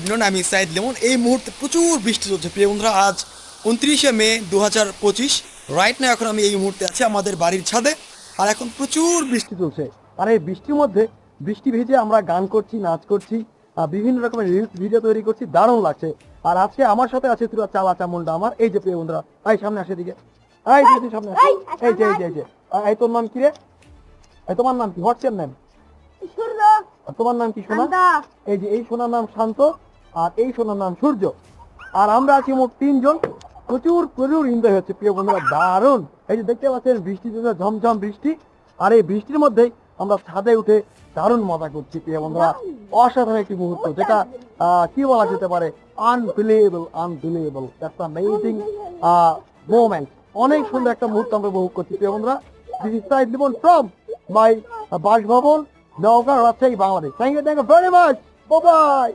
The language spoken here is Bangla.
এভরিওয়ান, আমি সাইদ লেমন। এই মুহূর্তে প্রচুর বৃষ্টি চলছে প্রিয় বন্ধুরা। আজ 29শে মে 2025। রাইট না এখন আমি এই মুহূর্তে আছি আমাদের বাড়ির ছাদে, আর এখন প্রচুর বৃষ্টি চলছে। আর এই বৃষ্টির মধ্যে বৃষ্টি ভিজে আমরা গান করছি, নাচ করছি, বিভিন্ন রকমের রিলস ভিডিও তৈরি করছি, দারুণ লাগছে। আর আজকে আমার সাথে আছে তুই চালা চামুন্ডা আমার। এই যে প্রিয় বন্ধুরা, এই সামনে আসে দিকে, এই যে সামনে আসে, এই যে এই যে এই যে এই তোর নাম কি রে? এই তোমার নাম কি? হোয়াটস নেম? তোমার নাম কি সোনা? এই যে এই সোনার নাম শান্ত, আর এই সোনার নাম সূর্য। আর আমরা আছি মোট 3 জন। প্রচুর প্রচুর এনজয় হচ্ছে প্রিয় বন্ধুরা, দারুণ। এই যে দেখতে পাচ্ছেন বৃষ্টি, ঝমঝম বৃষ্টি। আর এই বৃষ্টির মধ্যেই আমরা ছাদে উঠে দারুণ মজা করছি প্রিয় বন্ধুরা। অসাধারণ একটি মুহূর্ত, যেটা কি বলা যেতে পারে, unbelievable, unbelievable, that's amazing moment. অনেক সুন্দর একটা মুহূর্ত আমরা উপভোগ করছি প্রিয় বন্ধুরা। This is Saeed Limon from my বাসভবন, Naogaon, Rajshahi, Bangladesh. Thank you very much. Bye by.